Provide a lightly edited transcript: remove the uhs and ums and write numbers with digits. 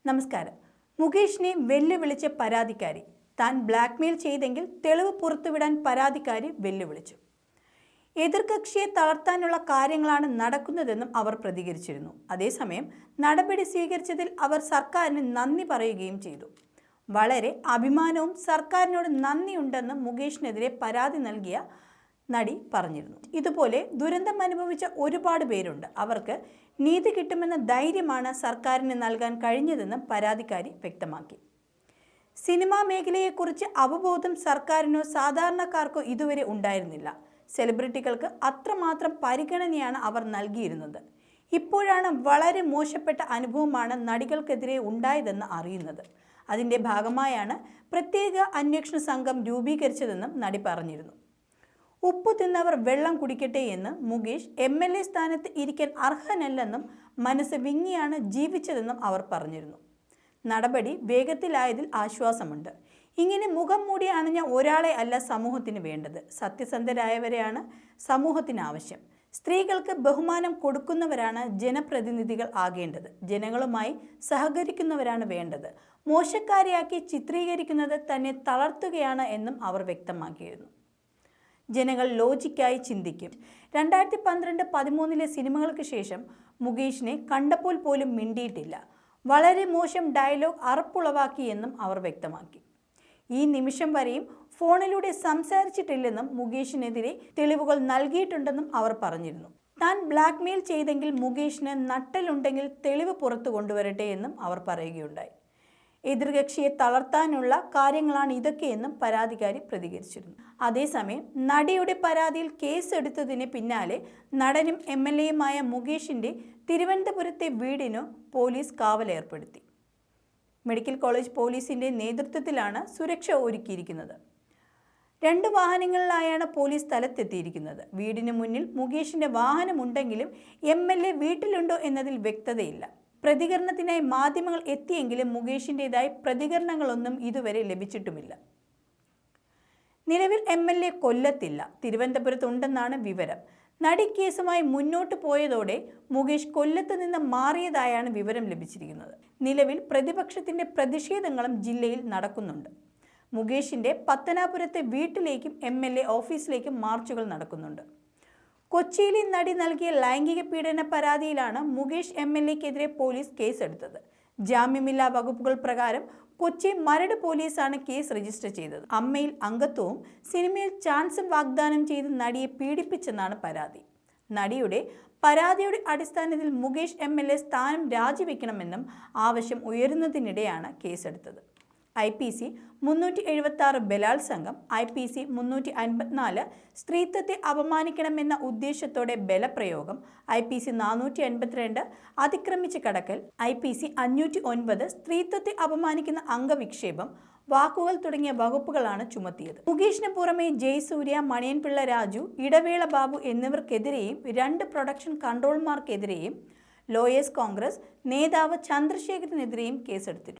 നമസ്കാരം. മുകേഷിനെ വെല്ലുവിളിച്ച പരാതിക്കാരി. താൻ ബ്ലാക്ക്മെയിൽ ചെയ്തെങ്കിൽ തെളിവ് പുറത്തുവിടാൻ പരാതിക്കാരി വെല്ലുവിളിച്ചു. എതിർകക്ഷിയെ തളർത്താനുള്ള കാര്യങ്ങളാണ് നടക്കുന്നതെന്നും അവർ പ്രതികരിച്ചിരുന്നു. അതേസമയം നടപടി സ്വീകരിച്ചതിൽ അവർ സർക്കാരിന് നന്ദി പറയുകയും ചെയ്തു. വളരെ അഭിമാനവും സർക്കാരിനോട് നന്ദിയുണ്ടെന്ന് മുകേഷിനെതിരെ പരാതി നൽകിയ നടി പറഞ്ഞിരുന്നു. ഇതുപോലെ ദുരന്തം അനുഭവിച്ച ഒരുപാട് പേരുണ്ട്. അവർക്ക് നീതി കിട്ടുമെന്ന ധൈര്യമാണ് സർക്കാരിന് നൽകാൻ കഴിഞ്ഞതെന്നും പരാതിക്കാരി വ്യക്തമാക്കി. സിനിമാ മേഖലയെക്കുറിച്ച് അവബോധം സർക്കാരിനോ സാധാരണക്കാർക്കോ ഇതുവരെ ഉണ്ടായിരുന്നില്ല. സെലിബ്രിറ്റികൾക്ക് അത്രമാത്രം പരിഗണനയാണ് അവർ നൽകിയിരുന്നത്. ഇപ്പോഴാണ് വളരെ മോശപ്പെട്ട അനുഭവമാണ് നടികൾക്കെതിരെ ഉണ്ടായതെന്ന് അറിയുന്നത്. അതിൻ്റെ ഭാഗമായാണ് പ്രത്യേക അന്വേഷണ സംഘം രൂപീകരിച്ചതെന്നും നടി പറഞ്ഞിരുന്നു. ഉപ്പു തിന്നവർ വെള്ളം കുടിക്കട്ടെ എന്ന് മുകേഷ് MLA സ്ഥാനത്ത് ഇരിക്കാൻ അർഹനല്ലെന്നും മനസ്സ് വിങ്ങിയാണ് ജീവിച്ചതെന്നും അവർ പറഞ്ഞിരുന്നു. നടപടി വേഗത്തിലായതിൽ ആശ്വാസമുണ്ട്. ഇങ്ങനെ മുഖം മൂടി അണിഞ്ഞ ഒരാളെ അല്ല സമൂഹത്തിന് വേണ്ടത്. സത്യസന്ധരായവരെയാണ് സമൂഹത്തിന് ആവശ്യം. സ്ത്രീകൾക്ക് ബഹുമാനം കൊടുക്കുന്നവരാണ് ജനപ്രതിനിധികൾ ആകേണ്ടത്. ജനങ്ങളുമായി സഹകരിക്കുന്നവരാണ് വേണ്ടത്. മോശക്കാരിയാക്കി ചിത്രീകരിക്കുന്നത് തന്നെ തളർത്തുകയാണ് എന്നും അവർ വ്യക്തമാക്കിയിരുന്നു. ജനങ്ങൾ ലോജിക്കായി ചിന്തിക്കും. 2012-13 സിനിമകൾക്ക് ശേഷം മുകേഷിനെ കണ്ടപ്പോൾ പോലും മിണ്ടിയിട്ടില്ല. വളരെ മോശം ഡയലോഗ് അറപ്പുളവാക്കിയെന്നും അവർ വ്യക്തമാക്കി. ഈ നിമിഷം വരെയും ഫോണിലൂടെ സംസാരിച്ചിട്ടില്ലെന്നും മുകേഷിനെതിരെ തെളിവുകൾ നൽകിയിട്ടുണ്ടെന്നും അവർ പറഞ്ഞിരുന്നു. താൻ ബ്ലാക്ക്മെയിൽ ചെയ്തെങ്കിൽ മുകേഷിന് നട്ടലുണ്ടെങ്കിൽ തെളിവ് പുറത്തു കൊണ്ടുവരട്ടെ എന്നും അവർ പറയുകയുണ്ടായി. എതിർകക്ഷിയെ തളർത്താനുള്ള കാര്യങ്ങളാണ് ഇതൊക്കെയെന്നും പരാതിക്കാരി പ്രതികരിച്ചിരുന്നു. അതേസമയം നടിയുടെ പരാതിയിൽ കേസെടുത്തതിന് പിന്നാലെ നടനും MLAയുമായ മുകേഷിൻ്റെ തിരുവനന്തപുരത്തെ വീടിനു പോലീസ് കാവലേർപ്പെടുത്തി. മെഡിക്കൽ കോളേജ് പോലീസിൻ്റെ നേതൃത്വത്തിലാണ് സുരക്ഷ ഒരുക്കിയിരിക്കുന്നത്. 2 വാഹനങ്ങളിലായാണ് പോലീസ് സ്ഥലത്തെത്തിയിരിക്കുന്നത്. വീടിന് മുന്നിൽ മുകേഷിൻ്റെ വാഹനമുണ്ടെങ്കിലും MLA വീട്ടിലുണ്ടോ എന്നതിൽ വ്യക്തതയില്ല. പ്രതികരണത്തിനായി മാധ്യമങ്ങൾ എത്തിയെങ്കിലും മുകേഷിൻ്റെതായി പ്രതികരണങ്ങളൊന്നും ഇതുവരെ ലഭിച്ചിട്ടുമില്ല. നിലവിൽ MLA കൊല്ലത്തില്ല, തിരുവനന്തപുരത്തുണ്ടെന്നാണ് വിവരം. നടി കേസുമായി മുന്നോട്ട് പോയതോടെ മുകേഷ് കൊല്ലത്ത് നിന്ന് മാറിയതായാണ് വിവരം ലഭിച്ചിരിക്കുന്നത്. നിലവിൽ പ്രതിപക്ഷത്തിൻ്റെ പ്രതിഷേധങ്ങളും ജില്ലയിൽ നടക്കുന്നുണ്ട്. മുകേഷിൻ്റെ പത്തനാപുരത്തെ വീട്ടിലേക്കും MLA ഓഫീസിലേക്കും മാർച്ചുകൾ നടക്കുന്നുണ്ട്. കൊച്ചിയിലെ നടി നൽകിയ ലൈംഗിക പീഡന പരാതിയിലാണ് മുകേഷ് MLAക്കെതിരെ പോലീസ് കേസെടുത്തത്. ജാമ്യമില്ലാ വകുപ്പുകൾ പ്രകാരം കൊച്ചി മരട് പോലീസാണ് കേസ് രജിസ്റ്റർ ചെയ്തത്. അമ്മയിൽ അംഗത്വവും സിനിമയിൽ ചാൻസും വാഗ്ദാനം ചെയ്ത് നടിയെ പീഡിപ്പിച്ചെന്നാണ് പരാതി. നടിയുടെ പരാതിയുടെ അടിസ്ഥാനത്തിൽ മുകേഷ് MLA സ്ഥാനം രാജിവെക്കണമെന്നും ആവശ്യം ഉയരുന്നതിനിടെയാണ് കേസെടുത്തത്. IPC 376 ബലാത്സംഗം, IPC 354 സ്ത്രീത്വത്തെ അപമാനിക്കണമെന്ന ഉദ്ദേശത്തോടെ ബലപ്രയോഗം, IPC 482 അതിക്രമിച്ച് കടക്കൽ, IPC 509 സ്ത്രീത്വത്തെ അപമാനിക്കുന്ന അംഗവിക്ഷേപം, വാക്കുകൾ തുടങ്ങിയ വകുപ്പുകളാണ് ചുമത്തിയത്. മുകേഷിന് പുറമെ ജയസൂര്യ, മണിയൻപിള്ള രാജു, ഇടവേള ബാബു എന്നിവർക്കെതിരെയും 2 പ്രൊഡക്ഷൻ കൺട്രോളർമാർക്കെതിരെയും ലോയേഴ്സ് കോൺഗ്രസ് നേതാവ് ചന്ദ്രശേഖരനെതിരെയും കേസെടുത്തിട്ടുണ്ട്.